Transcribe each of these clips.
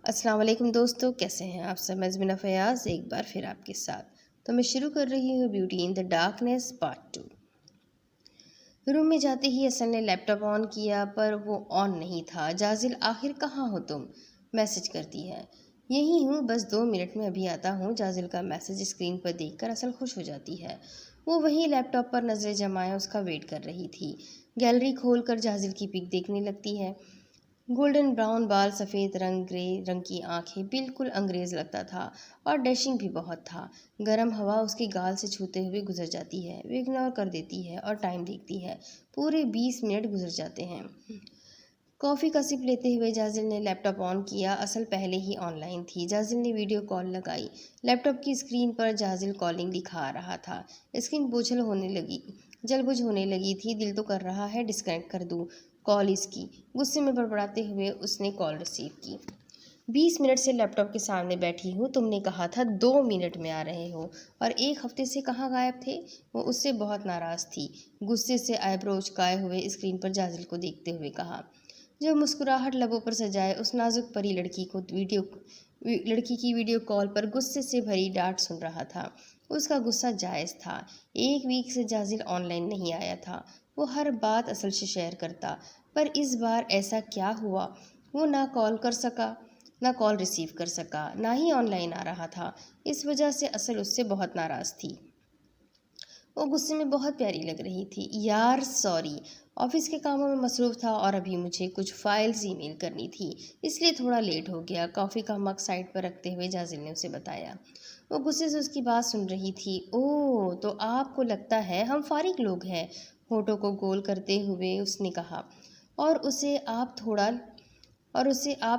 السلام علیکم دوستو، کیسے ہیں آپ سب؟ میں زمینہ فیاض ایک بار پھر آپ کے ساتھ تو میں شروع کر رہی ہوں beauty in the darkness part 2۔ روم میں جاتے ہی اصل نے لیپ ٹاپ آن کیا پر وہ آن نہیں تھا۔ جازل آخر کہاں ہو تم؟ میسج کرتی ہے۔ یہی ہوں، بس 2 منٹ میں ابھی آتا ہوں۔ جازل کا میسج اسکرین پر دیکھ کر اصل خوش ہو جاتی ہے۔ وہ وہی لیپ ٹاپ پر نظریں جمائے اس کا ویٹ کر رہی تھی۔ گیلری کھول کر جازل کی پک دیکھنے لگتی ہے۔ گولڈن براؤن بال، سفید رنگ، گرے رنگ کی آنکھیں، بالکل انگریز لگتا تھا اور ڈیشنگ بھی بہت تھا۔ گرم ہوا اس کے گال سے چھوتے ہوئے گزر جاتی ہے۔ وہ اگنور کر دیتی ہے اور ٹائم دیکھتی ہے۔ پورے 20 منٹ گزر جاتے ہیں۔ کافی کا سپ لیتے ہوئے جازل نے لیپ ٹاپ آن کیا۔ اصل پہلے ہی آن لائن تھی۔ جازل نے ویڈیو کال لگائی۔ لیپ ٹاپ کی اسکرین پر جازل کالنگ دکھا رہا تھا۔ اسکرین جل بجھ ہونے لگی تھی۔ دل تو کر رہا ہے ڈسکنیکٹ کر دوں کال اس کی۔ غصے میں بڑبڑاتے ہوئے اس نے کال ریسیو کی۔ 20 منٹ سے لیپ ٹاپ کے سامنے بیٹھی ہوں، تم نے کہا تھا 2 منٹ میں آ رہے ہو، اور 1 ہفتے سے کہاں غائب تھے؟ وہ اس سے بہت ناراض تھی۔ غصے سے آئی برو اچکائے ہوئے اسکرین پر جازل کو دیکھتے ہوئے کہا، جو مسکراہٹ لبوں پر سجائے اس نازک پری لڑکی کی ویڈیو کال پر غصے سے بھری ڈانٹ سن رہا تھا۔ اس کا غصہ جائز تھا۔ 1 ویک سے جازل آن لائن نہیں آیا تھا۔ وہ ہر بات اصل سے شیئر کرتا، پر اس بار ایسا کیا ہوا؟ وہ نہ کال ریسیو کر سکا، نہ ہی آن لائن آ رہا تھا۔ اس وجہ سے اصل اس سے بہت ناراض تھی۔ وہ غصے میں بہت پیاری لگ رہی تھی۔ یار سوری، آفس کے کاموں میں مصروف تھا اور ابھی مجھے کچھ فائلز ای میل کرنی تھی، اس لیے تھوڑا لیٹ ہو گیا، کافی کا مگ سائڈ پر رکھتے ہوئے جازل نے اسے بتایا۔ وہ غصے سے اس کی بات سن رہی تھی۔ اوہ، تو آپ کو لگتا ہے ہم فارغ لوگ ہیں؟ ہونٹوں کو گول کرتے ہوئے اس نے کہا۔ اور اسے آپ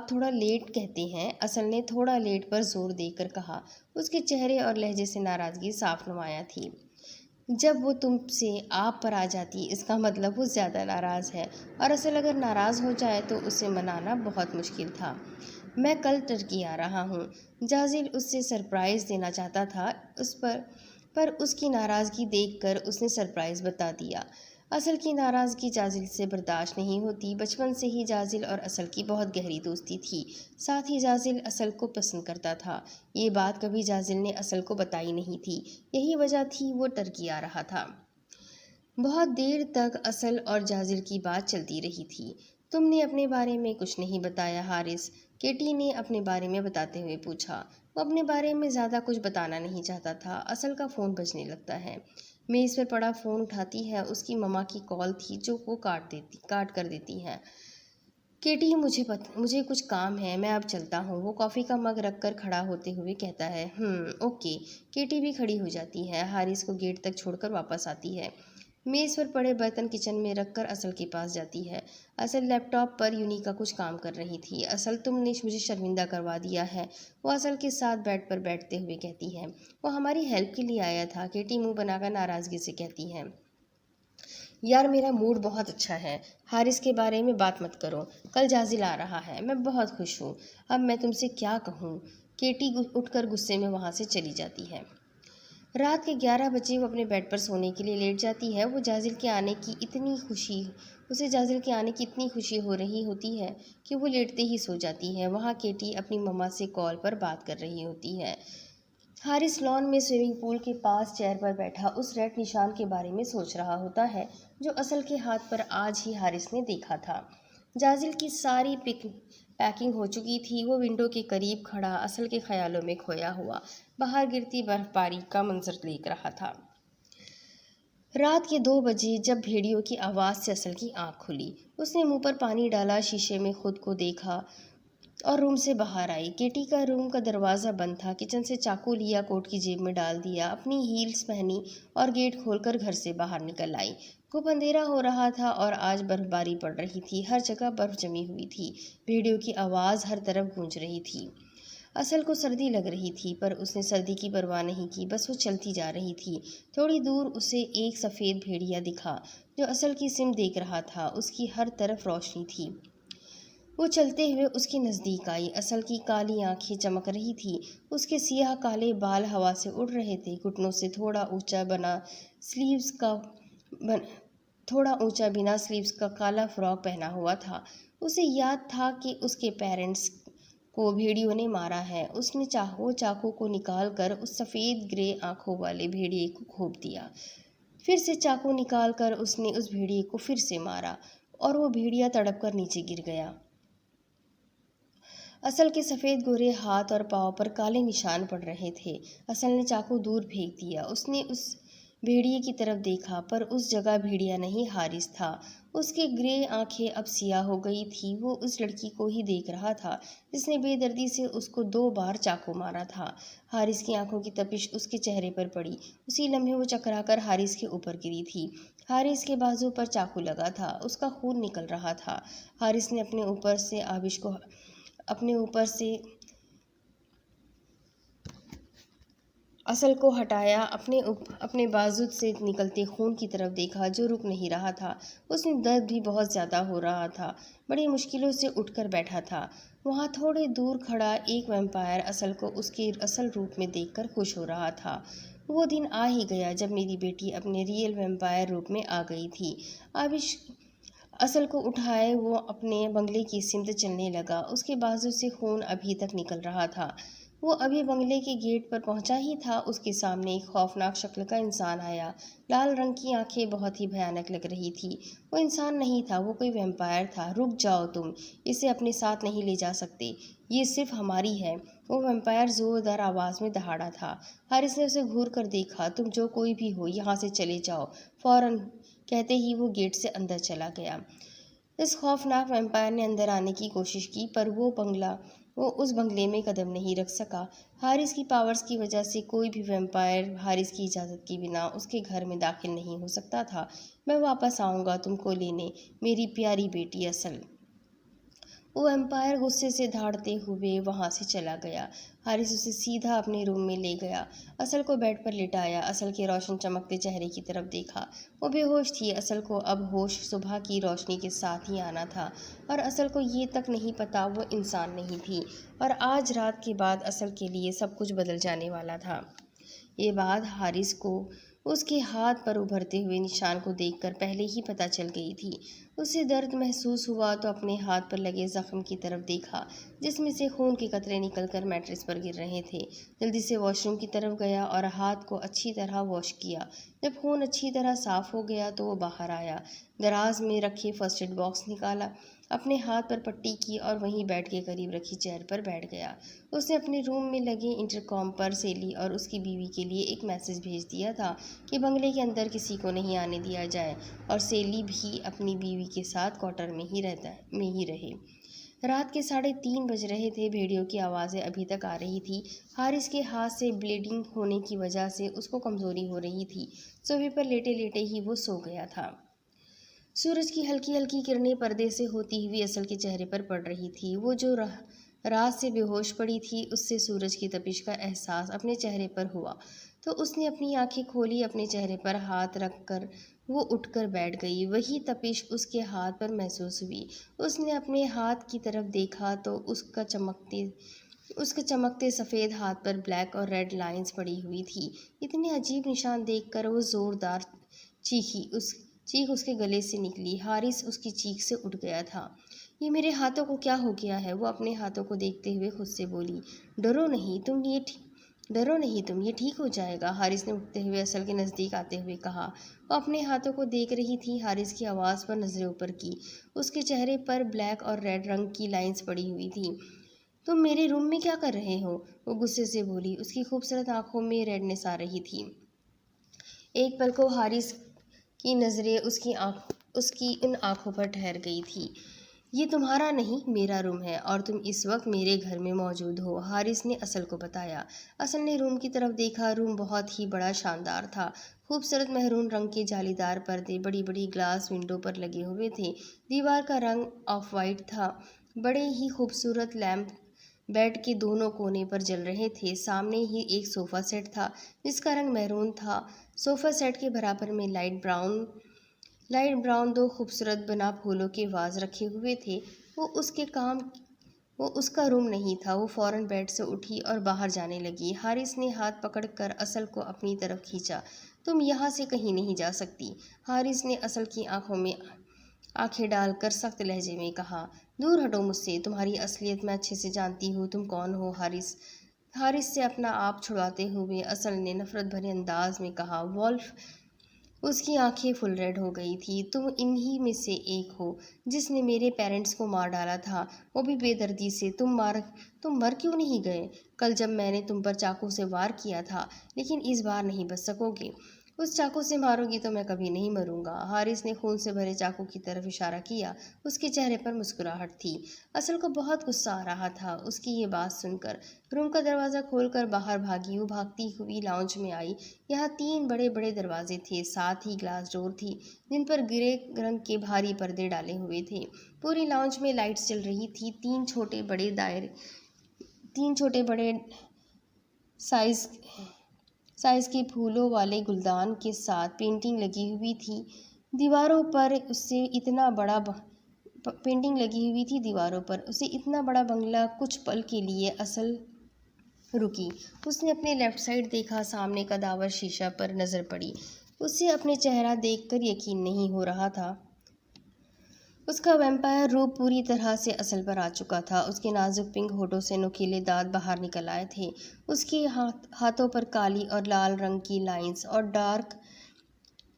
تھوڑا لیٹ کہتے ہیں؟ اصل نے تھوڑا لیٹ پر زور دے کر کہا۔ اس کے چہرے اور لہجے سے ناراضگی صاف نمایاں تھی۔ جب وہ تم سے آپ پر آ جاتی، اس کا مطلب وہ زیادہ ناراض ہے، اور اصل اگر ناراض ہو جائے تو اسے منانا بہت مشکل تھا۔ میں کل ٹرکی آ رہا ہوں۔ جازل اس سے سرپرائز دینا چاہتا تھا پر اس کی ناراضگی دیکھ کر اس نے سرپرائز بتا دیا۔ اصل کی ناراضگی جازل سے برداشت نہیں ہوتی۔ بچپن سے ہی جازل اور اصل کی بہت گہری دوستی تھی، ساتھ ہی جازل اصل کو پسند کرتا تھا۔ یہ بات کبھی جازل نے اصل کو بتائی نہیں تھی، یہی وجہ تھی وہ ٹرکی آ رہا تھا۔ بہت دیر تک اصل اور جازل کی بات چلتی رہی تھی۔ تم نے اپنے بارے میں کچھ نہیں بتایا حارث؟ کیٹی نے اپنے بارے میں بتاتے ہوئے پوچھا۔ وہ اپنے بارے میں زیادہ کچھ بتانا نہیں چاہتا تھا۔ اصل کا فون بجنے لگتا ہے۔ میز پر پڑا فون اٹھاتی ہے۔ اس کی مما کی کال تھی جو وہ کاٹ کر دیتی ہے۔ کیٹی، مجھے کچھ کام ہے، میں اب چلتا ہوں، وہ کافی کا مگ رکھ کر کھڑا ہوتے ہوئے کہتا ہے۔ اوکے۔ کیٹی بھی کھڑی ہو جاتی ہے، حارث کو گیٹ تک چھوڑ کر واپس آتی ہے۔ میز پر پڑے برتن کچن میں رکھ کر اصل کے پاس جاتی ہے۔ اصل لیپ ٹاپ پر یونی کا کچھ کام کر رہی تھی۔ اصل، تم نے مجھے شرمندہ کروا دیا ہے، وہ اصل کے ساتھ بیڈ پر بیٹھتے ہوئے کہتی ہے۔ وہ ہماری ہیلپ کے لیے آیا تھا، کیٹی منہ بنا کر ناراضگی سے کہتی ہے۔ یار میرا موڈ بہت اچھا ہے، حارث کے بارے میں بات مت کرو، کل جازل آ رہا ہے، میں بہت خوش ہوں، اب میں تم سے کیا کہوں؟ کیٹی اٹھ کر غصے میں وہاں سے چلی جاتی ہے۔ رات کے 11 بجے وہ اپنے بیڈ پر سونے کے لیے لیٹ جاتی ہے۔ اسے جازل کے آنے کی اتنی خوشی ہو رہی ہوتی ہے کہ وہ لیٹتے ہی سو جاتی ہے۔ وہاں کیٹی اپنی مما سے کال پر بات کر رہی ہوتی ہے۔ حارث لان میں سوئمنگ پول کے پاس چیئر پر بیٹھا اس ریڈ نشان کے بارے میں سوچ رہا ہوتا ہے جو اصل کے ہاتھ پر آج ہی حارث نے دیکھا تھا۔ جازل کی ساری پیکنگ ہو چکی تھی۔ وہ ونڈو کے قریب کھڑا اصل کے خیالوں میں کھویا ہوا باہر گرتی برف باری کا منظر دیکھ رہا تھا۔ رات کے 2 بجے جب بھیڑیوں کی آواز سے اصل کی آنکھ کھلی، اس نے منہ پر پانی ڈالا، شیشے میں خود کو دیکھا اور روم سے باہر آئی۔ کیٹی کا روم کا دروازہ بند تھا۔ کچن سے چاقو لیا، کوٹ کی جیب میں ڈال دیا، اپنی ہیلز پہنی اور گیٹ کھول کر گھر سے باہر نکل آئی۔ خوب اندھیرا ہو رہا تھا اور آج برف باری پڑ رہی تھی، ہر جگہ برف جمی ہوئی تھی، بھیڑیوں کی آواز ہر طرف گونج رہی تھی۔ اصل کو سردی لگ رہی تھی پر اس نے سردی کی پرواہ نہیں کی، بس وہ چلتی جا رہی تھی۔ تھوڑی دور اسے ایک سفید بھیڑیا دکھا جو اصل کی سمت دیکھ رہا تھا، اس کی ہر طرف روشنی تھی۔ وہ چلتے ہوئے اس کے نزدیک آئی۔ اصل کی کالی آنکھیں چمک رہی تھیں، اس کے سیاہ کالے بال ہوا سے اڑ رہے تھے، گھٹنوں سے تھوڑا اونچا بنا سلیوز کا کالا فراک پہنا ہوا تھا۔ اسے یاد تھا کہ اس کے پیرنٹس वो भेड़ियों ने मारा है। उसने चाकू को निकाल कर उस सफ़ेद ग्रे आंखों वाले भेड़िए को घोंप दिया। फिर से चाकू निकाल कर उसने उस भेड़िए को फिर से मारा और वो भेड़िया तड़प कर नीचे गिर गया। असल के सफ़ेद गोरे हाथ और पाँव पर काले निशान पड़ रहे थे। असल ने चाकू दूर फेंक दिया। उसने उस भेड़िए की तरफ देखा, पर उस जगह भेड़िया नहीं, हारिस था। उसकी ग्रे आंखें अब सियाह हो गई थी। वो उस लड़की को ही देख रहा था जिसने बेदर्दी से उसको 2 बार चाकू मारा था। हारिस की आंखों की तपिश उसके चेहरे पर पड़ी। उसी लम्हे वो चकरा कर हारिस के ऊपर गिरी थी। हारिस के बाजू पर चाकू लगा था। उसका खून निकल रहा था। हारिस ने अपने ऊपर से असल को हटाया, अपने बाजू से निकलते खून की तरफ देखा जो रुक नहीं रहा था। उसमें दर्द भी बहुत ज़्यादा हो रहा था। बड़ी मुश्किलों से उठकर बैठा था। वहाँ थोड़े दूर खड़ा एक वैम्पायर असल को उसके असल रूप में देखकर खुश हो रहा था। वो दिन आ ही गया जब मेरी बेटी अपने रियल वैम्पायर रूप में आ गई थी। आबिश असल को उठाए वो अपने बंगले की सिमत चलने लगा। उसके बाजू से खून अभी तक निकल रहा था। वो अभी बंगले के गेट पर पहुंचा ही था, उसके सामने एक खौफनाक शक्ल का इंसान आया। लाल रंग की आंखें बहुत ही भयानक लग रही थी। वो इंसान नहीं था, वो कोई वैम्पायर था। रुक जाओ तुम, इसे अपने साथ नहीं ले जा सकते, ये सिर्फ हमारी है। वो वैम्पायर जोरदार आवाज़ में दहाड़ा था। हारिस ने उसे घूर कर देखा। तुम जो कोई भी हो, यहाँ से चले जाओ फौरन, कहते ही वो गेट से अंदर चला गया। इस खौफनाक वैम्पायर ने अंदर आने की कोशिश की, पर वो उस बंगले में कदम नहीं रख सका। हारिस की पावर्स की वजह से कोई भी वैम्पायर हारिस की इजाज़त के बिना उसके घर में दाखिल नहीं हो सकता था। मैं वापस आऊँगा तुमको लेने, मेरी प्यारी बेटी असल। वो एम्पायर गुस्से से दहाड़ते हुए वहाँ से चला गया। हारिस उसे सीधा अपने रूम में ले गया। असल को बेड पर लिटाया। असल के रोशन चमकते चेहरे की तरफ देखा। वो बेहोश थी। असल को अब होश सुबह की रोशनी के साथ ही आना था, और असल को ये तक नहीं पता वो इंसान नहीं थी, और आज रात के बाद असल के लिए सब कुछ बदल जाने वाला था। ये बात हारिस को उसके हाथ पर उभरते हुए निशान को देखकर पहले ही पता चल गई थी। उसे दर्द महसूस हुआ तो अपने हाथ पर लगे जख्म की तरफ देखा जिसमें से खून के कतरे निकलकर मैट्रेस पर गिर रहे थे। जल्दी से वॉशरूम की तरफ गया और हाथ को अच्छी तरह वॉश किया। जब खून अच्छी तरह साफ हो गया तो वो बाहर आया। दराज में रखे फर्स्ट एड बॉक्स निकाला, अपने हाथ पर पट्टी की और वहीं बेड के करीब रखी चेयर पर बैठ गया। उसने अपने रूम में लगे इंटरकॉम पर सेली और उसकी बीवी के लिए एक मैसेज भेज दिया था कि बंगले के अंदर किसी को नहीं आने दिया जाए, और सेली भी अपनी बीवी के साथ क्वार्टर में ही रहे। रात के 3:30 बज रहे थे। भेड़ियों की आवाज़ें अभी तक आ रही थी। हारिस के हाथ से ब्लीडिंग होने की वजह से उसको कमज़ोरी हो रही थी। सोफे पर लेटे लेटे ही वो सो गया था। सूरज की हल्की हल्की किरणें पर्दे से होती हुई असल के चेहरे पर पड़ रही थी। वो जो रात से बेहोश पड़ी थी, उससे सूरज की तपिश का एहसास अपने चेहरे पर हुआ तो उसने अपनी आंखें खोली। अपने चेहरे पर हाथ रखकर वो उठकर बैठ गई। वही तपिश उसके हाथ पर महसूस हुई। उसने अपने हाथ की तरफ देखा तो उसके चमकते सफ़ेद हाथ पर ब्लैक और रेड लाइंस पड़ी हुई थी। इतने अजीब निशान देखकर वो ज़ोरदार चीख उसके गले से निकली। हारिस उसकी चीख से उठ गया था। ये मेरे हाथों को क्या हो गया है? वो अपने हाथों को देखते हुए खुद से बोली। डरो नहीं तुम, ये ठीक हो जाएगा, हारिस ने उठते हुए असल के नज़दीक आते हुए कहा। वो अपने हाथों को देख रही थी। हारिस की आवाज़ पर नज़रें ऊपर की। उसके चेहरे पर ब्लैक और रेड रंग की लाइंस पड़ी हुई थी। तुम मेरे रूम में क्या कर रहे हो? वो गुस्से से बोली। उसकी खूबसूरत आंखों में रेडनेस आ रही थी। एक पल को हारिस की नज़रें उसकी उन आंखों पर ठहर गई थी। ये तुम्हारा नहीं, मेरा रूम है, और तुम इस वक्त मेरे घर में मौजूद हो, हारिस ने असल को बताया। असल ने रूम की तरफ देखा। रूम बहुत ही बड़ा शानदार था। खूबसूरत मेहरून रंग के जालीदार पर्दे बड़ी बड़ी ग्लास विंडो पर लगे हुए थे। दीवार का रंग ऑफ वाइट था। बड़े ही खूबसूरत लैंप बेड के दोनों कोने पर जल रहे थे। सामने ही एक सोफ़ा सेट था जिसका रंग मैरून था। सोफ़ा सेट के बराबर में लाइट ब्राउन 2 खूबसूरत बना फूलों के वाज रखे हुए थे। वो उसका रूम नहीं था। वो फ़ौरन बेड से उठी और बाहर जाने लगी। हारिस ने हाथ पकड़कर असल को अपनी तरफ खींचा। तुम यहाँ से कहीं नहीं जा सकती। हारिस ने असल की आंखों में आंखें डालकर सख्त लहजे में कहा, दूर हटो मुझसे, तुम्हारी असलियत मैं अच्छे से जानती हूँ, तुम कौन हो। हारिस से अपना आप छुड़ाते हुए असल ने नफरत भरे अंदाज में कहा, वॉल्फ। उसकी आंखें फुल रेड हो गई थी। तुम इन्हीं में से एक हो जिसने मेरे पेरेंट्स को मार डाला था, वो भी बेदर्दी से। तुम मर क्यों नहीं गए कल जब मैंने तुम पर चाकू से वार किया था? लेकिन इस बार नहीं बच सकोगे। उस चाकू से मारोगी तो मैं कभी नहीं मरूंगा। हारिस ने खून से भरे चाकू की तरफ इशारा किया। उसके चेहरे पर मुस्कुराहट थी। असल को बहुत गुस्सा आ रहा था उसकी ये बात सुनकर। रूम का दरवाज़ा खोलकर बाहर भागी। वो भागती हुई लाउंज में आई। यहाँ 3 बड़े बड़े दरवाजे थे, साथ ही ग्लास डोर थी जिन पर ग्रे रंग के भारी पर्दे डाले हुए थे। पूरी लाउंज में लाइट्स जल रही थी। तीन छोटे बड़े साइज साइज के फूलों वाले गुलदान के साथ पेंटिंग लगी हुई थी दीवारों पर। उससे इतना बड़ा बंगला। कुछ पल के लिए असल रुकी। उसने अपने लेफ्ट साइड देखा। सामने कदावर शीशा पर नजर पड़ी। उसे अपने चेहरा देखकर यकीन नहीं हो रहा था। उसका वैम्पायर रूप पूरी तरह से असल पर आ चुका था। उसके नाजुक पिंक होठों से नुकीले दांत बाहर निकल आए थे। उसके हाथों पर काली और लाल रंग की लाइंस और डार्क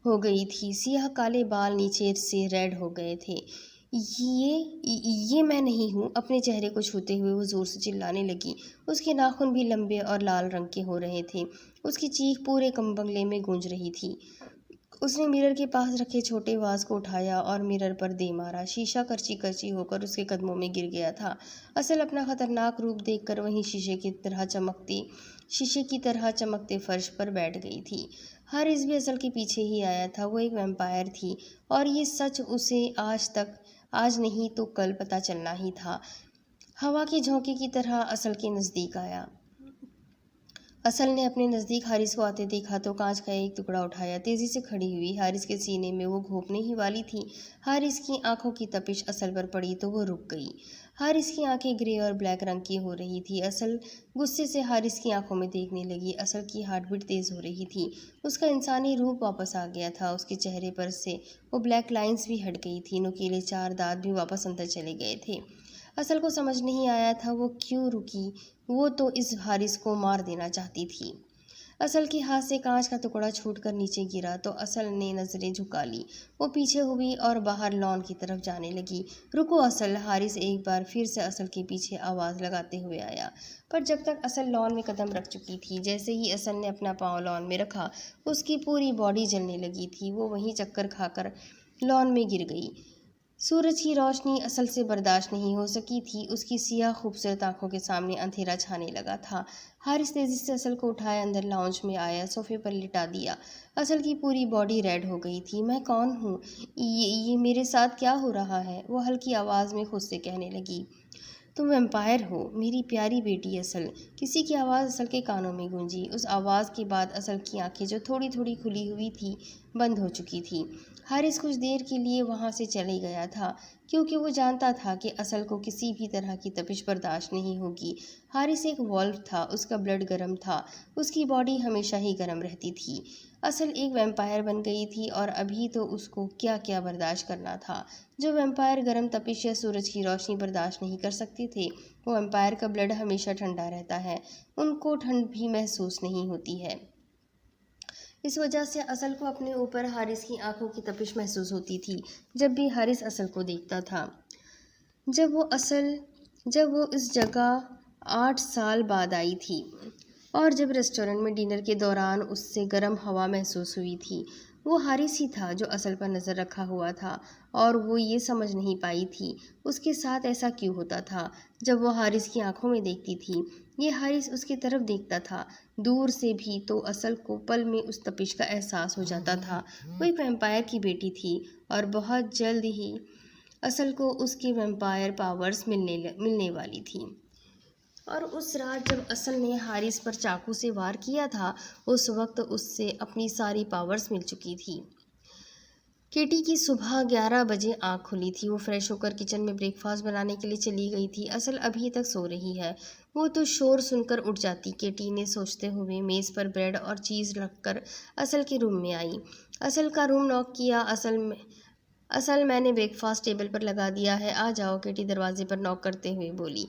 हो गई थी। सियाह काले बाल नीचे से रेड हो गए थे। ये मैं नहीं हूँ। अपने चेहरे को छूते हुए वो जोर से चिल्लाने लगी। उसके नाखून भी लंबे और लाल रंग के हो रहे थे। उसकी चीख पूरे बंगले में गूंज रही थी। उसने मिरर के पास रखे छोटे वाज को उठाया और मिरर पर दे मारा। शीशा करची करची होकर उसके कदमों में गिर गया था। असल अपना खतरनाक रूप देखकर वहीं शीशे की तरह चमकते फर्श पर बैठ गई थी। हारिस भी असल के पीछे ही आया था। वो एक वैम्पायर थी और ये सच उसे आज नहीं तो कल पता चलना ही था। हवा के झोंके की तरह असल के नज़दीक आया। असल ने अपने नज़दीक हारिस को आते देखा तो कांच का एक टुकड़ा उठाया। तेजी से खड़ी हुई हारिस के सीने में वो घोंपने ही वाली थी। हारिस की आंखों की तपिश असल पर पड़ी तो वो रुक गई। हारिस की आंखें ग्रे और ब्लैक रंग की हो रही थी। असल गुस्से से हारिस की आंखों में देखने लगी। असल की हार्ट बीट तेज हो रही थी। उसका इंसानी रूप वापस आ गया था। उसके चेहरे पर से वो ब्लैक लाइंस भी हट गई थी। नुकीले 4 दांत भी वापस अंदर चले गए थे। असल को समझ नहीं आया था वो क्यों रुकी। वो तो इस हारिस को मार देना चाहती थी। असल के हाथ से कांच का टुकड़ा छूटकर नीचे गिरा तो असल ने नजरें झुका ली। वो पीछे हुई और बाहर लॉन की तरफ जाने लगी। रुको असल। हारिस एक बार फिर से असल के पीछे आवाज़ लगाते हुए आया। पर जब तक असल लॉन में कदम रख चुकी थी, जैसे ही असल ने अपना पाँव लॉन में रखा उसकी पूरी बॉडी जलने लगी थी। वो वहीं चक्कर खाकर लॉन में गिर गई। सूरज की रोशनी असल से बर्दाश्त नहीं हो सकी थी। उसकी सियाह खूबसूरत आंखों के सामने अंधेरा छाने लगा था। हारिस तेजी से असल को उठाया, अंदर लाउंज में आया, सोफे पर लिटा दिया। असल की पूरी बॉडी रेड हो गई थी। मैं कौन हूँ? ये मेरे साथ क्या हो रहा है? वो हल्की आवाज़ में खुद से कहने लगी। तुम वैम्पायर हो मेरी प्यारी बेटी असल। किसी की आवाज़ असल के कानों में गूंजी। उस आवाज़ के बाद असल की आंखें जो थोड़ी थोड़ी खुली हुई थी बंद हो चुकी थी। हारिस कुछ देर के लिए वहाँ से चले गया था क्योंकि वो जानता था कि असल को किसी भी तरह की तपिश बर्दाश्त नहीं होगी। हारिस एक वॉल्फ था। उसका ब्लड गर्म था। उसकी बॉडी हमेशा ही गर्म रहती थी। असल एक वैम्पायर बन गई थी और अभी तो उसको क्या क्या बर्दाश्त करना था। जो वैम्पायर गर्म तपिश या सूरज की रोशनी बर्दाश्त नहीं कर सकते थे, वो वैम्पायर का ब्लड हमेशा ठंडा रहता है। उनको ठंड भी महसूस नहीं होती है। इस वजह से असल को अपने ऊपर हारिस की आंखों की तपिश महसूस होती थी जब भी हारिस असल को देखता था। जब वो इस जगह 8 साल बाद आई थी और जब रेस्टोरेंट में डिनर के दौरान उससे गर्म हवा महसूस हुई थी, वो हारिस ही था जो असल पर नज़र रखा हुआ था और वो ये समझ नहीं पाई थी उसके साथ ऐसा क्यों होता था। जब वो हारिस की आंखों में देखती थी, ये हारिस उसकी तरफ देखता था दूर से भी, तो असल को पल में उस तपिश का एहसास हो जाता था। वो एक वैम्पायर की बेटी थी और बहुत जल्द ही असल को उसकी वैम्पायर पावर्स मिलने वाली थी। और उस रात जब असल ने हारिस पर चाकू से वार किया था, उस वक्त उससे अपनी सारी पावर्स मिल चुकी थी। केटी की सुबह 11 बजे आँख खुली थी। वो फ्रेश होकर किचन में ब्रेकफास्ट बनाने के लिए चली गई थी। असल अभी तक सो रही है। वो तो शोर सुनकर उठ जाती, केटी ने सोचते हुए मेज़ पर ब्रेड और चीज़ रखकर असल के रूम में आई। असल का रूम नॉक किया। اصل میں نے بریک فاسٹ ٹیبل پر لگا دیا ہے، آ جاؤ، کیٹی دروازے پر نوک کرتے ہوئے بولی۔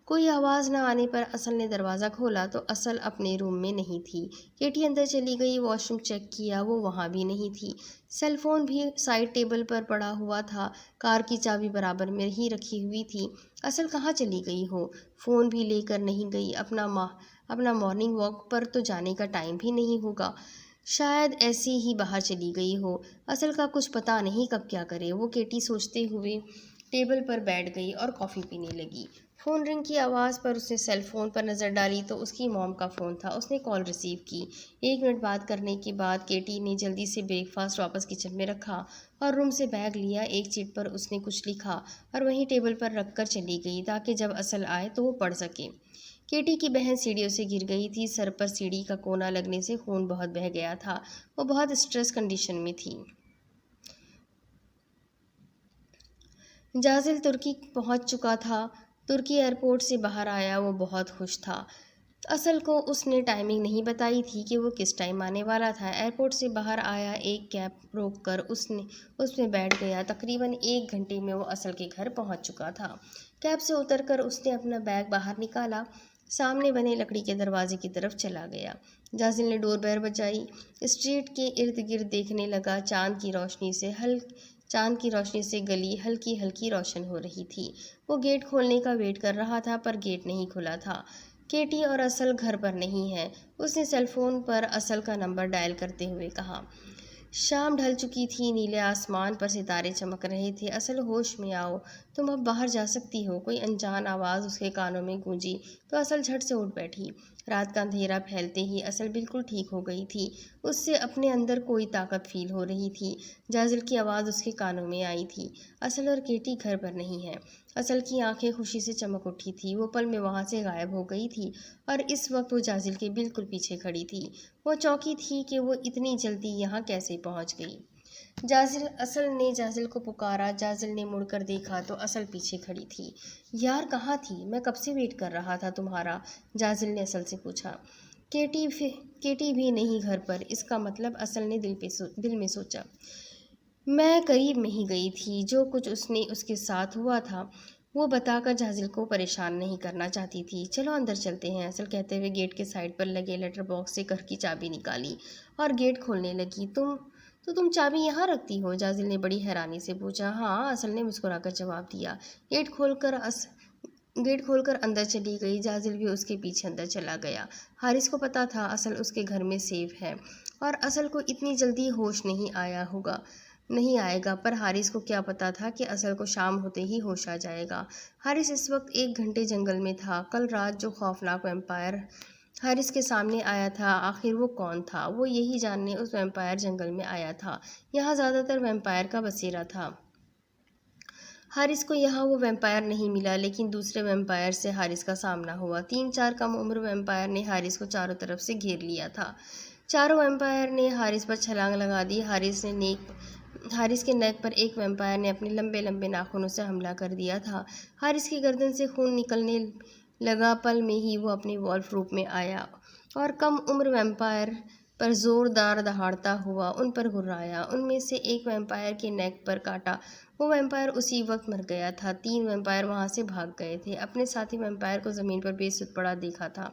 کوئی آواز نہ آنے پر اصل نے دروازہ کھولا تو اصل اپنے روم میں نہیں تھی۔ کیٹی اندر چلی گئی، واش روم چیک کیا، وہ وہاں بھی نہیں تھی۔ سیل فون بھی سائڈ ٹیبل پر پڑا ہوا تھا، کار کی چابی برابر میں ہی رکھی ہوئی تھی۔ اصل کہاں چلی گئی ہو؟ فون بھی لے کر نہیں گئی، اپنا مارننگ واک پر تو جانے کا ٹائم بھی نہیں ہوگا، شاید ایسے ہی باہر چلی گئی ہو۔ اصل کا کچھ پتہ نہیں کب کیا کرے، وہ کیٹی سوچتے ہوئے ٹیبل پر بیٹھ گئی اور کافی پینے لگی۔ فون رنگ کی آواز پر اس نے سیل فون پر نظر ڈالی تو اس کی موم کا فون تھا۔ اس نے کال ریسیو کی۔ 1 منٹ بات کرنے کے بعد کیٹی نے جلدی سے بریک فاسٹ واپس کچن میں رکھا اور روم سے بیگ لیا۔ ایک چیٹ پر اس نے کچھ لکھا اور وہیں ٹیبل پر رکھ کر چلی گئی تاکہ جب اصل آئے تو وہ پڑھ سکے۔ کیٹی کی بہن سیڑھیوں سے گر گئی تھی، سر پر سیڑھی کا کونا لگنے سے خون بہت بہہ گیا تھا، وہ بہت اسٹریس کنڈیشن میں تھی۔ جازل ترکی پہنچ چکا تھا، ترکی ایئرپورٹ سے باہر آیا، وہ بہت خوش تھا۔ اصل کو اس نے ٹائمنگ نہیں بتائی تھی کہ وہ کس ٹائم آنے والا تھا۔ ایئرپورٹ سے باہر آیا، ایک کیب روک کر اس میں بیٹھ گیا۔ تقریباً 1 گھنٹے میں وہ اصل کے گھر پہنچ چکا تھا۔ کیب سے اتر کر اس نے اپنا بیگ باہر نکالا، سامنے بنے لکڑی کے دروازے کی طرف چلا گیا۔ جازل نے ڈور بیل بجائی، اسٹریٹ کے ارد گرد دیکھنے لگا۔ چاند کی روشنی سے گلی ہلکی ہلکی روشن ہو رہی تھی۔ وہ گیٹ کھولنے کا ویٹ کر رہا تھا پر گیٹ نہیں کھلا تھا۔ کیٹی اور اصل گھر پر نہیں ہے، اس نے سیل فون پر اصل کا نمبر ڈائل کرتے ہوئے کہا۔ شام ڈھل چکی تھی، نیلے آسمان پر ستارے چمک رہے تھے۔ اصل، ہوش میں آؤ، تم اب باہر جا سکتی ہو، کوئی انجان آواز اس کے کانوں میں گونجی تو اصل جھٹ سے اٹھ بیٹھی۔ رات کا اندھیرا پھیلتے ہی اصل بالکل ٹھیک ہو گئی تھی، اس سے اپنے اندر کوئی طاقت فیل ہو رہی تھی۔ جازل کی آواز اس کے کانوں میں آئی تھی، اصل اور کیٹی گھر پر نہیں ہے۔ اصل کی آنکھیں خوشی سے چمک اٹھی تھی، وہ پل میں وہاں سے غائب ہو گئی تھی اور اس وقت وہ جازل کے بالکل پیچھے کھڑی تھی۔ وہ چونکی تھی کہ وہ اتنی جلدی یہاں کیسے پہنچ گئی۔ اصل نے جازل کو پکارا، جازل نے مڑ کر دیکھا تو اصل پیچھے کھڑی تھی۔ یار کہاں تھی؟ میں کب سے ویٹ کر رہا تھا تمہارا، جازل نے اصل سے پوچھا۔ کیٹی بھی نہیں گھر پر، اس کا مطلب، اصل نے دل میں سوچا۔ میں قریب میں ہی گئی تھی، جو کچھ اس کے ساتھ ہوا تھا وہ بتا کر جازل کو پریشان نہیں کرنا چاہتی تھی۔ چلو اندر چلتے ہیں، اصل کہتے ہوئے گیٹ کے سائڈ پر لگے لیٹر باکس سے گھر کی چابی نکالی اور گیٹ کھولنے لگی۔ تم چابی یہاں رکھتی ہو؟ جازل نے بڑی حیرانی سے پوچھا۔ ہاں، اصل نے مسکرا کر جواب دیا۔ گیٹ کھول کر اندر چلی گئی، جازل بھی اس کے پیچھے اندر چلا گیا۔ حارث کو پتا تھا اصل اس کے گھر میں سیف ہے اور اصل کو اتنی جلدی ہوش نہیں آئے گا، پر حارث کو کیا پتا تھا کہ اصل کو شام ہوتے ہی ہوش آ جائے گا۔ حارث اس وقت 1 گھنٹے جنگل میں تھا۔ کل رات جو خوفناک ویمپائر حارث کے سامنے آیا تھا، آخر وہ کون تھا؟ وہ یہی جاننے اس ویمپائر جنگل میں آیا تھا۔ یہاں زیادہ تر ویمپائر کا بسیرا تھا۔ حارث کو یہاں وہ ویمپائر نہیں ملا، لیکن دوسرے ویمپائر سے حارث کا سامنا ہوا۔ 3-4 کم عمر ویمپائر نے حارث کو چاروں طرف سے گھیر لیا تھا۔ چاروں ویمپائر نے حارث پر چھلانگ لگا دی۔ حارث کے نیک پر ایک ویمپائر نے اپنے لمبے لمبے ناخنوں سے حملہ کر دیا تھا۔ حارث کی گردن سے خون نکلنے لگا، پل میں ہی وہ اپنے وولف روپ میں آیا اور کم عمر ویمپائر پر زوردار دہاڑتا ہوا ان پر گھرایا۔ ان میں سے ایک ویمپائر کے نیک پر کاٹا، وہ ویمپائر اسی وقت مر گیا تھا۔ 3 ویمپائر وہاں سے بھاگ گئے تھے۔ اپنے ساتھی ویمپائر کو زمین پر بے سدھ پڑا دیکھا تھا۔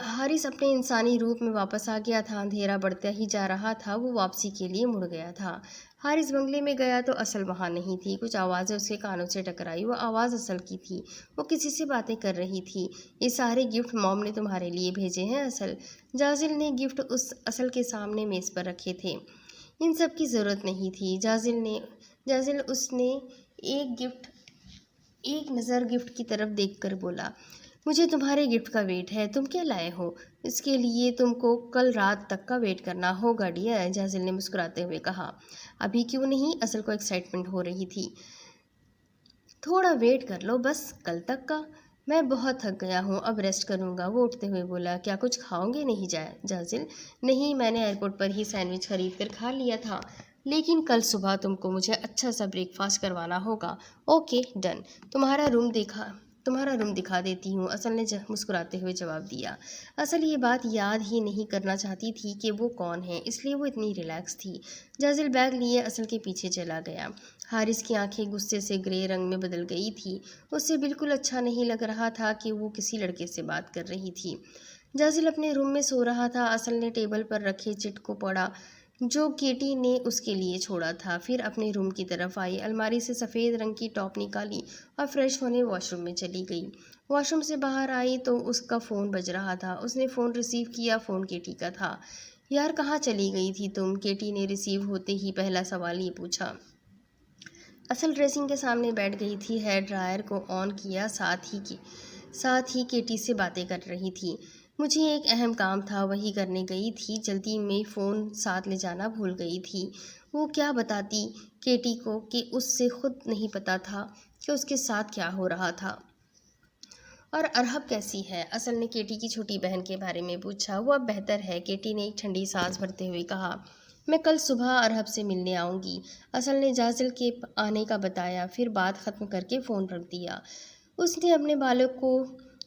حارث اپنے انسانی روپ میں واپس آ گیا تھا۔ اندھیرا بڑھتا ہی جا رہا تھا، وہ واپسی کے لیے مڑ گیا تھا۔ حارث بنگلے میں گیا تو اصل وہاں نہیں تھی۔ کچھ آوازیں اس کے کانوں سے ٹکرائی، وہ آواز اصل کی تھی، وہ کسی سے باتیں کر رہی تھی۔ یہ سارے گفٹ موم نے تمہارے لیے بھیجے ہیں اصل۔ جازل نے گفٹ اصل کے سامنے میز پر رکھے تھے۔ ان سب کی ضرورت نہیں تھی، جازل اس نے ایک نظر گفٹ کی طرف دیکھ کر بولا۔ مجھے تمہارے گفٹ کا ویٹ ہے، تم کیا لائے ہو؟ اس کے لیے تم کو کل رات تک کا ویٹ کرنا ہوگا ڈیئر، جازل نے مسکراتے ہوئے کہا۔ ابھی کیوں نہیں؟ اصل کو ایکسائٹمنٹ ہو رہی تھی۔ تھوڑا ویٹ کر لو بس، کل تک کا۔ میں بہت تھک گیا ہوں، اب ریسٹ کروں گا، وہ اٹھتے ہوئے بولا۔ کیا کچھ کھاؤ گے؟ نہیں جازل، نہیں، میں نے ایئرپورٹ پر ہی سینڈوچ خرید کر کھا لیا تھا، لیکن کل صبح تم کو مجھے اچھا سا بریک فاسٹ کروانا ہوگا۔ Okay done. تمہارا روم तुम्हारा रूम दिखा देती हूँ, असल ने मुस्कुराते हुए जवाब दिया। असल ये बात याद ही नहीं करना चाहती थी कि वो कौन है, इसलिए वो इतनी रिलैक्स थी। जाजिल बैग लिए असल के पीछे चला गया। हारिस की आंखें गुस्से से ग्रे रंग में बदल गई थी। उससे बिल्कुल अच्छा नहीं लग रहा था कि वो किसी लड़के से बात कर रही थी। जाजिल अपने रूम में सो रहा था। असल ने टेबल पर रखे चिट को पढ़ा जो केटी ने उसके लिए छोड़ा था। फिर अपने रूम की तरफ आई, अलमारी से सफ़ेद रंग की टॉप निकाली और फ्रेश होने वॉशरूम में चली गई। वॉशरूम से बाहर आई तो उसका फ़ोन बज रहा था। उसने फ़ोन रिसीव किया। फ़ोन केटी का था। यार कहाँ चली गई थी तुम? केटी ने रिसीव होते ही पहला सवाल ये पूछा। असल ड्रेसिंग के सामने बैठ गई थी, हेयर ड्रायर को ऑन किया, साथ ही केटी से बातें कर रही थी। मुझे एक अहम काम था, वही करने गई थी, जल्दी में फ़ोन साथ ले जाना भूल गई थी। वो क्या बताती केटी को कि उससे खुद नहीं पता था कि उसके साथ क्या हो रहा था। और अरहब कैसी है? असल ने केटी की छोटी बहन के बारे में पूछा। वो अब बेहतर है, केटी ने एक ठंडी सांस भरते हुए कहा। मैं कल सुबह अरहब से मिलने आऊँगी, असल ने जाजिल के आने का बताया। फिर बात ख़त्म करके फ़ोन रख दिया। उसने अपने बालों को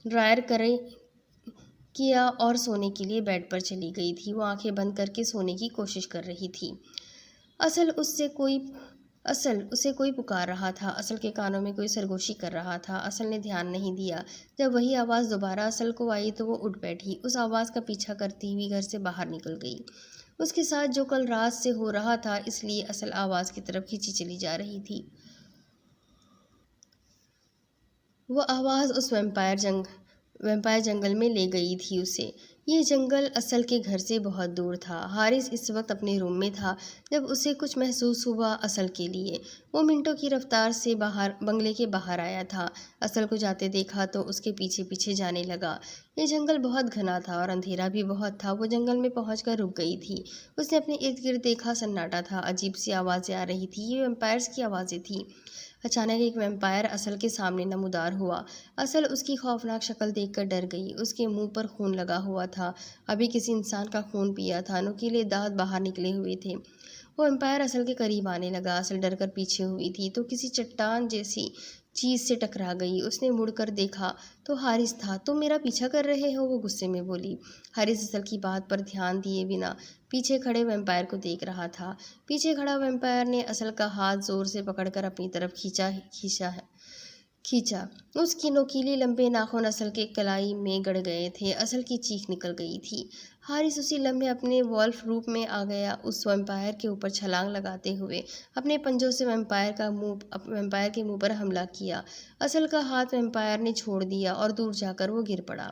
ड्रायर किया और सोने के लिए बेड पर चली गई थी। वो आंखें बंद करके सोने की कोशिश कर रही थी। असल उसे कोई पुकार रहा था। असल के कानों में कोई सरगोशी कर रहा था। असल ने ध्यान नहीं दिया। जब वही आवाज़ दोबारा असल को आई तो वो उठ बैठी। उस आवाज़ का पीछा करती हुई घर से बाहर निकल गई। उसके साथ जो कल रात से हो रहा था, इसलिए असल आवाज़ की तरफ खींची चली जा रही थी। वो आवाज़ उस वैम्पायर जंगल में ले गई थी उसे। ये जंगल असल के घर से बहुत दूर था। हारिस इस वक्त अपने रूम में था जब उसे कुछ महसूस हुआ असल के लिए। वो मिनटों की रफ्तार से बंगले के बाहर आया था। असल को जाते देखा तो उसके पीछे पीछे जाने लगा। ये जंगल बहुत घना था और अंधेरा भी बहुत था। वो जंगल में पहुंचकर रुक गई थी। उसने अपने इर्द गिर्द देखा, सन्नाटा था। अजीब सी आवाज़ें आ रही थी। ये वैम्पायर्स की आवाज़ें थीं। अचानक एक वैम्पायर असल के सामने नमूदार हुआ। असल उसकी खौफनाक शक्ल देखकर डर गई। उसके मुंह पर खून लगा हुआ था। अभी किसी इंसान का खून पिया था। नुकीले दांत बाहर निकले हुए थे। वो एम्पायर असल के करीब आने लगा। असल डर कर पीछे हुई थी तो किसी चट्टान जैसी चीज़ से टकरा गई। उसने मुड़कर देखा तो हारिस था। तुम मेरा पीछा कर रहे हो? वो गुस्से में बोली। हारिस असल की बात पर ध्यान दिए बिना पीछे खड़े वैम्पायर को देख रहा था। पीछे खड़ा वैम्पायर ने असल का हाथ जोर से पकड़कर अपनी तरफ खींचा। उसकी नोकीली लंबे नाखून असल के कलाई में गड़ गए थे। असल की चीख निकल गई थी। हारिस उसी लम्हे अपने वॉल्फ रूप में आ गया, उस वैम्पायर के ऊपर छलांग लगाते हुए अपने पंजों से वैम्पायर के मुंह पर हमला किया। असल का हाथ वैम्पायर ने छोड़ दिया और दूर जाकर वो गिर पड़ा।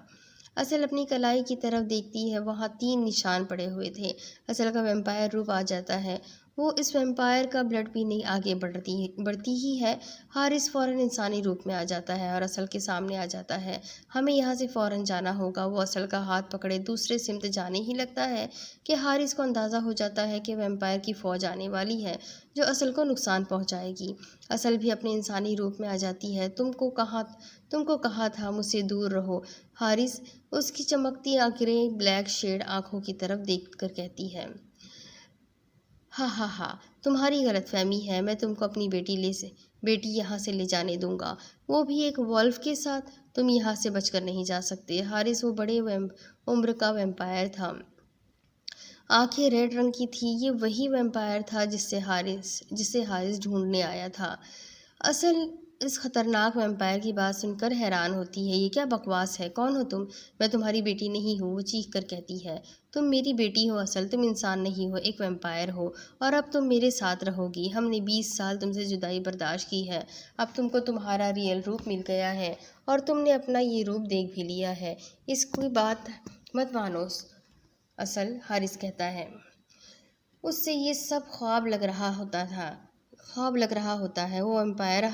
असल अपनी कलाई की तरफ देखती है, वहाँ 3 निशान पड़े हुए थे। असल का वैम्पायर रूप आ जाता है। वो इस वैम्पायर का ब्लड पीने आगे बढ़ती ही है। हारिस फ़ौरन इंसानी रूप में आ जाता है और असल के सामने आ जाता है। हमें यहाँ से फ़ौरन जाना होगा। वो असल का हाथ पकड़े दूसरे सिमत जाने ही लगता है कि हारिस को अंदाज़ा हो जाता है कि वैम्पायर की फ़ौज आने वाली है जो असल को नुकसान पहुँचाएगी। असल भी अपने इंसानी रूप में आ जाती है। तुमको कहा था मुझसे दूर रहो, हारिस उसकी चमकती आंखें ब्लैक शेड आंखों की तरफ देखकर कहती है। हा, तुम्हारी गलतफहमी है। मैं तुमको अपनी बेटी यहाँ से ले जाने दूंगा, वो भी एक वॉल्फ के साथ। तुम यहाँ से बचकर नहीं जा सकते। हारिस वो बड़े उम्र का वैम्पायर था। आंखें रेड रंग की थी। ये वही वैम्पायर था जिसे हारिस ढूंढने आया था। असल इस खतरनाक वैम्पायर की बात सुनकर हैरान होती है। ये क्या बकवास है? कौन हो तुम? मैं तुम्हारी बेटी नहीं हूँ, वो चीख कर कहती है। तुम मेरी बेटी हो असल, तुम इंसान नहीं हो, एक वैम्पायर हो और अब तुम मेरे साथ रहोगी। हमने 20 साल तुमसे जुदाई बर्दाश्त की है। अब तुमको तुम्हारा रियल रूप मिल गया है और तुमने अपना ये रूप देख भी लिया है। इसकी बात मत मानो असल, हारिस कहता है। उससे ये सब ख्वाब लग रहा होता है। वो एम्पायर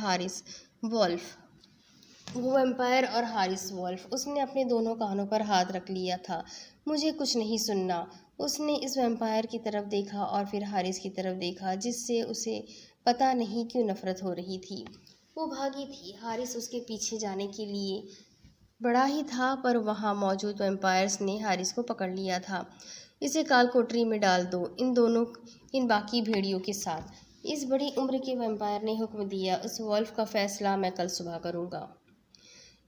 और हारिस वॉल्फ। उसने अपने दोनों कानों पर हाथ रख लिया था। मुझे कुछ नहीं सुनना। उसने इस वैम्पायर की तरफ देखा और फिर हारिस की तरफ देखा, जिससे उसे पता नहीं क्यों नफरत हो रही थी। वो भागी थी। हारिस उसके पीछे जाने के लिए बड़ा ही था, पर वहाँ मौजूद वैम्पायर्स ने हारिस को पकड़ लिया था। इसे काल कोठरी में डाल दो, इन बाकी भेड़ियों के साथ। इस बड़ी उम्र के वैम्पायर ने हुक्म दिया। उस वॉल्फ का फैसला मैं कल सुबह करूँगा।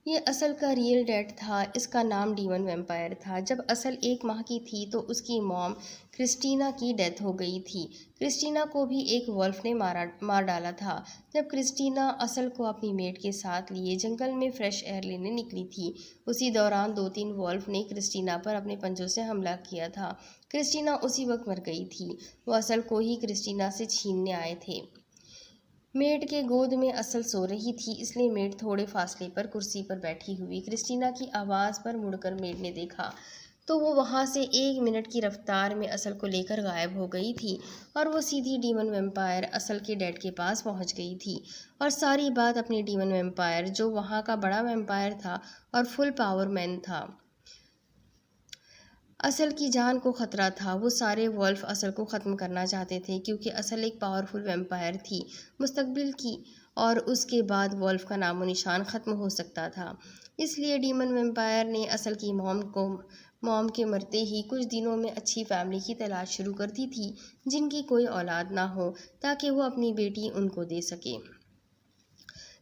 یہ اصل کا ریئل ڈیڈ تھا، اس کا نام ڈیمن ویمپائر تھا۔ جب اصل 1 ماہ کی تھی تو اس کی موم کرسٹینا کی ڈیتھ ہو گئی تھی۔ کرسٹینا کو بھی ایک وولف نے مار ڈالا تھا جب کرسٹینا اصل کو اپنی میٹ کے ساتھ لیے جنگل میں فریش ایئر لینے نکلی تھی۔ اسی دوران 2-3 وولف نے کرسٹینا پر اپنے پنجوں سے حملہ کیا تھا۔ کرسٹینا اسی وقت مر گئی تھی۔ وہ اصل کو ہی کرسٹینا سے چھیننے آئے تھے۔ میٹ کے گود میں اصل سو رہی تھی، اس لیے میٹ تھوڑے فاصلے پر کرسی پر بیٹھی ہوئی کرسٹینا کی آواز پر مڑ کر میٹ نے دیکھا تو وہ وہاں سے 1 منٹ کی رفتار میں اصل کو لے کر غائب ہو گئی تھی اور وہ سیدھی ڈیمن ویمپائر اصل کے ڈیڈ کے پاس پہنچ گئی تھی اور ساری بات اپنے ڈیمن ویمپائر جو وہاں کا بڑا ویمپائر تھا اور فل پاور مین تھا۔ اصل کی جان کو خطرہ تھا، وہ سارے وولف اصل کو ختم کرنا چاہتے تھے کیونکہ اصل ایک پاورفل ویمپائر تھی مستقبل کی اور اس کے بعد وولف کا نام و نشان ختم ہو سکتا تھا۔ اس لیے ڈیمن ویمپائر نے اصل کی موم کے مرتے ہی کچھ دنوں میں اچھی فیملی کی تلاش شروع کر دی تھی جن کی کوئی اولاد نہ ہو تاکہ وہ اپنی بیٹی ان کو دے سکے۔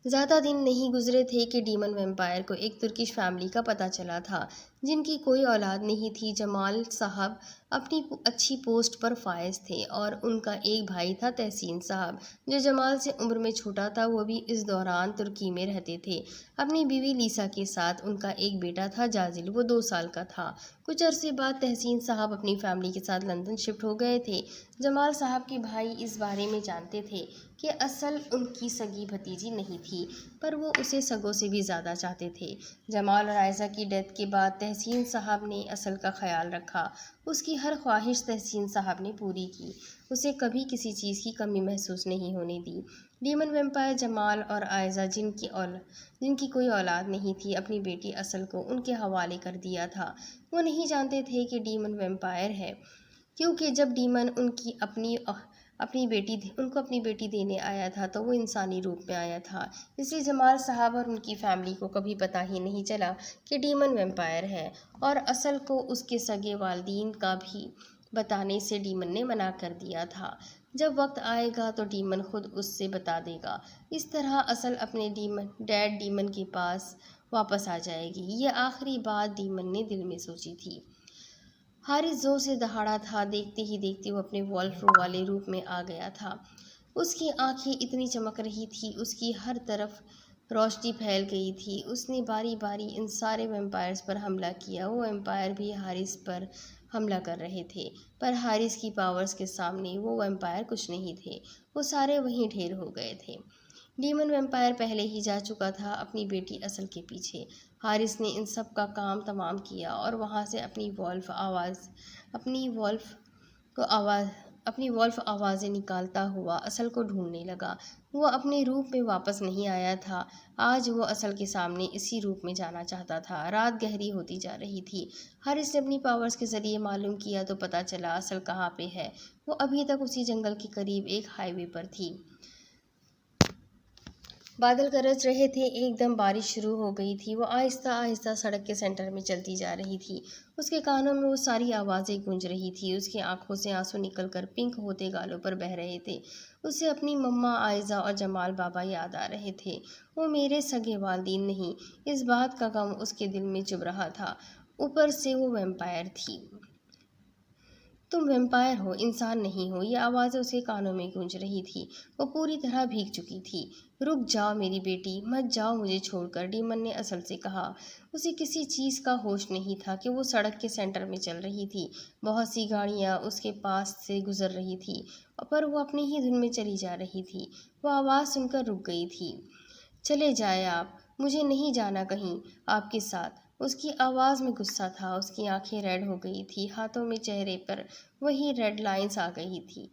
زیادہ دن نہیں گزرے تھے کہ ڈیمن ویمپائر کو ایک ترکش فیملی کا پتہ چلا تھا جن کی کوئی اولاد نہیں تھی۔ جمال صاحب اپنی اچھی پوسٹ پر فائز تھے اور ان کا ایک بھائی تھا تحسین صاحب جو جمال سے عمر میں چھوٹا تھا، وہ بھی اس دوران ترکی میں رہتے تھے اپنی بیوی لیسا کے ساتھ۔ ان کا ایک بیٹا تھا جازل، وہ 2 سال کا تھا۔ کچھ عرصے بعد تحسین صاحب اپنی فیملی کے ساتھ لندن شفٹ ہو گئے تھے۔ جمال صاحب کے بھائی اس بارے میں جانتے تھے کہ اصل ان کی سگی بھتیجی نہیں تھی پر وہ اسے سگوں سے بھی زیادہ چاہتے تھے۔ جمال اور عائزہ کی ڈیتھ کے بعد تحسین صاحب نے اصل کا خیال رکھا، اس کی ہر خواہش تحسین صاحب نے پوری کی، اسے کبھی کسی چیز کی کمی محسوس نہیں ہونے دی۔ ڈیمن ویمپائر جمال اور عائزہ جن کی کوئی اولاد نہیں تھی اپنی بیٹی اصل کو ان کے حوالے کر دیا تھا۔ وہ نہیں جانتے تھے کہ ڈیمن ویمپائر ہے کیونکہ جب ڈیمن ان کو اپنی بیٹی دینے آیا تھا تو وہ انسانی روپ میں آیا تھا، اس لیے جمال صاحب اور ان کی فیملی کو کبھی پتہ ہی نہیں چلا کہ ڈیمن ویمپائر ہے اور اصل کو اس کے سگے والدین کا بھی بتانے سے ڈیمن نے منع کر دیا تھا۔ جب وقت آئے گا تو ڈیمن خود اس سے بتا دے گا، اس طرح اصل اپنے ڈیڈ ڈیمن کے پاس واپس آ جائے گی۔ یہ آخری بات ڈیمن نے دل میں سوچی تھی۔ حارث زور سے دہاڑا تھا، دیکھتے ہی دیکھتے وہ اپنے وولف والے روپ میں آ گیا تھا۔ اس کی آنکھیں اتنی چمک رہی تھی، اس کی ہر طرف روشنی پھیل گئی تھی۔ اس نے باری باری ان سارے ویمپائرز پر حملہ کیا۔ وہ ویمپائر بھی حارث پر حملہ کر رہے تھے پر حارث کی پاورز کے سامنے وہ ویمپائر کچھ نہیں تھے، وہ سارے وہیں ڈھیر ہو گئے تھے۔ ڈیمن ویمپائر پہلے ہی جا چکا تھا اپنی بیٹی اصل کے پیچھے۔ حارث نے ان سب کا کام تمام کیا اور وہاں سے اپنی وولف آوازیں نکالتا ہوا اصل کو ڈھونڈنے لگا۔ وہ اپنے روپ میں واپس نہیں آیا تھا، آج وہ اصل کے سامنے اسی روپ میں جانا چاہتا تھا۔ رات گہری ہوتی جا رہی تھی۔ حارث نے اپنی پاورز کے ذریعے معلوم کیا تو پتہ چلا اصل کہاں پہ ہے۔ وہ ابھی تک اسی جنگل کے قریب ایک ہائی وے پر تھی۔ بادل گرج رہے تھے، ایک دم بارش شروع ہو گئی تھی۔ وہ آہستہ آہستہ سڑک کے سینٹر میں چلتی جا رہی تھی، اس کے کانوں میں وہ ساری آوازیں گونج رہی تھی، اس کی آنکھوں سے آنسو نکل کر پنک ہوتے گالوں پر بہہ رہے تھے۔ اسے اپنی مما عائزہ اور جمال بابا یاد آ رہے تھے۔ وہ میرے سگے والدین نہیں، اس بات کا غم اس کے دل میں چبھ رہا تھا، اوپر سے وہ ویمپائر تھی۔ تم ویمپائر ہو، انسان نہیں ہو، یہ آوازیں اس کے کانوں میں گونج رہی تھی۔ وہ پوری طرح بھیگ چکی تھی۔ رک جاؤ میری بیٹی، مت جاؤ مجھے چھوڑ کر، ڈیمن نے اصل سے کہا۔ اسے کسی چیز کا ہوش نہیں تھا کہ وہ سڑک کے سینٹر میں چل رہی تھی، بہت سی گاڑیاں اس کے پاس سے گزر رہی تھی پر وہ اپنی ہی دھن میں چلی جا رہی تھی۔ وہ آواز سن کر رک گئی تھی۔ چلے جائیں آپ، مجھے نہیں جانا کہیں آپ کے ساتھ۔ اس کی آواز میں غصہ تھا، اس کی آنکھیں ریڈ ہو گئی تھی، ہاتھوں میں چہرے پر وہی ریڈ لائنز آ گئی تھی۔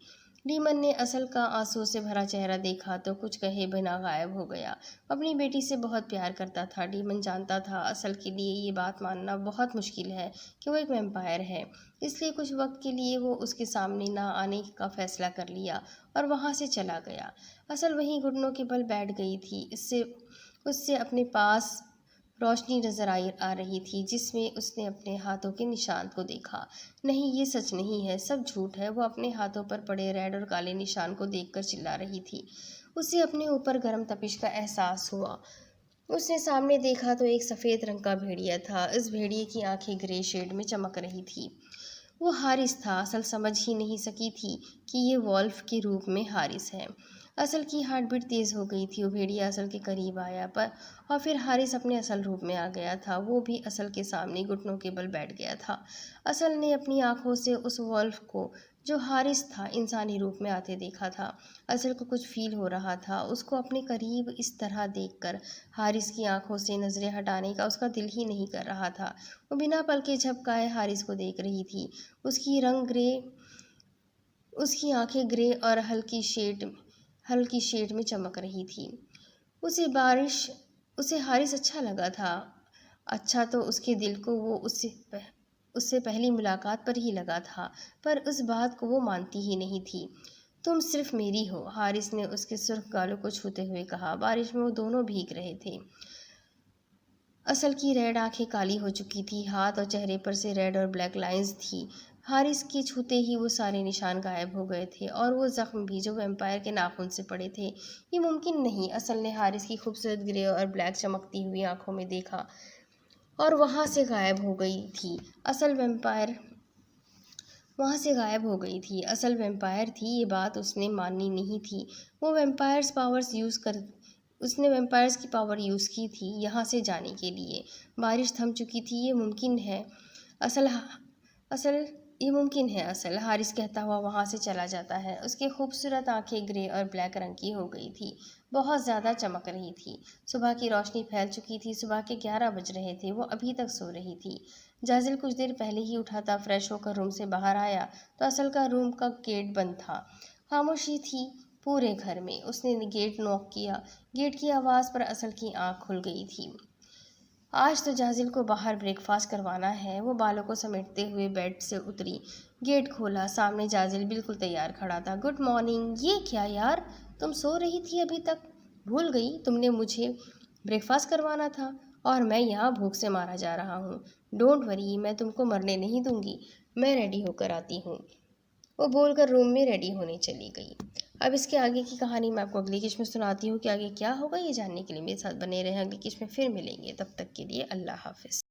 ڈیمن نے اصل کا آنسو سے بھرا چہرہ دیکھا تو کچھ کہے بنا غائب ہو گیا۔ اپنی بیٹی سے بہت پیار کرتا تھا۔ ڈیمن جانتا تھا اصل کے لیے یہ بات ماننا بہت مشکل ہے کہ وہ ایک ویمپائر ہے، اس لیے کچھ وقت کے لیے وہ اس کے سامنے نہ آنے کا فیصلہ کر لیا اور وہاں سے چلا گیا۔ اصل وہیں گھٹنوں کے بل بیٹھ گئی تھی، اس سے اپنے پاس روشنی نظر آ رہی تھی جس میں اس نے اپنے ہاتھوں کے نشان کو دیکھا۔ نہیں، یہ سچ نہیں ہے، سب جھوٹ ہے۔ وہ اپنے ہاتھوں پر پڑے ریڈ اور کالے نشان کو دیکھ کر چلا رہی تھی۔ اسے اپنے اوپر گرم تپش کا احساس ہوا۔ उसने सामने देखा तो एक सफ़ेद रंग का भेड़िया था। इस भेड़िए की आंखें ग्रे शेड में चमक रही थी। वो हारिस था। असल समझ ही नहीं सकी थी कि ये वॉल्फ के रूप में हारिस है। असल की हार्ट बीट तेज़ हो गई थी। वो भेड़िया असल के करीब आया पर और फिर हारिस अपने असल रूप में आ गया था। वो भी असल के सामने घुटनों के बल बैठ गया था। असल ने अपनी आंखों से उस वॉल्फ को जो हारिस था इंसानी रूप में आते देखा था। असल को कुछ फील हो रहा था। उसको अपने करीब इस तरह देखकर हारिस की आंखों से नज़रें हटाने का उसका दिल ही नहीं कर रहा था। वो बिना पलके झपकाए हारिस को देख रही थी। उसकी रंग ग्रे उसकी आंखें ग्रे और हल्की शेड में चमक रही थी। उसे बारिश उसे हारिस अच्छा लगा था। अच्छा तो उसके दिल को वो उससे पहली मुलाकात पर ही लगा था, पर उस बात को वो मानती ही नहीं थी। तुम सिर्फ मेरी हो, हारिस ने उसके सुर्ख गालों को छूते हुए कहा। बारिश में वो दोनों भीग रहे थे। असल की रेड आंखें काली हो चुकी थी। हाथ और चेहरे पर से रेड और ब्लैक लाइंस थी। हारिस के छूते ही वो सारे निशान गायब हो गए थे और वो जख्म भी जो वैम्पायर के नाखून से पड़े थे। ये मुमकिन नहीं। असल ने हारिस की खूबसूरत ग्रे और ब्लैक चमकती हुई आंखों में देखा और वहाँ से गायब हो गई थी। असल वैम्पायर थी। ये बात उसने माननी नहीं थी। उसने वैम्पायर्स की पावर यूज़ की थी यहाँ से जाने के लिए। बारिश थम चुकी थी। असल असल ये मुमकिन है। असल हारिस कहता हुआ वहाँ से चला जाता है। उसकी खूबसूरत आंखें ग्रे और ब्लैक रंग की हो गई थी। बहुत ज़्यादा चमक रही थी। सुबह की रोशनी फैल चुकी थी। सुबह के 11 बज रहे थे। वो अभी तक सो रही थी। जाजिल कुछ देर पहले ही उठा था। फ्रेश होकर रूम से बाहर आया तो असल का रूम का गेट बंद था। खामोशी थी पूरे घर में। उसने गेट नॉक किया। गेट की आवाज़ पर असल की आंख खुल गई थी। आज तो जाजिल को बाहर ब्रेकफास्ट करवाना है। वो बालों को समेटते हुए बेड से उतरी। गेट खोला। सामने जाजिल बिल्कुल तैयार खड़ा था। Good morning. ये क्या यार, तुम सो रही थी अभी तक? भूल गई तुमने मुझे ब्रेकफास्ट करवाना था और मैं यहाँ भूख से मारा जा रहा हूँ। डोंट वरी, मैं तुमको मरने नहीं दूंगी। मैं रेडी होकर आती हूँ। वो बोलकर रूम में रेडी होने चली गई। अब इसके आगे की कहानी मैं आपको अगली किस्त में सुनाती हूँ कि आगे क्या होगा। ये जानने के लिए मेरे साथ बने रहें। अगली किस्त में फिर मिलेंगे। तब तक के लिए अल्लाह हाफिज़।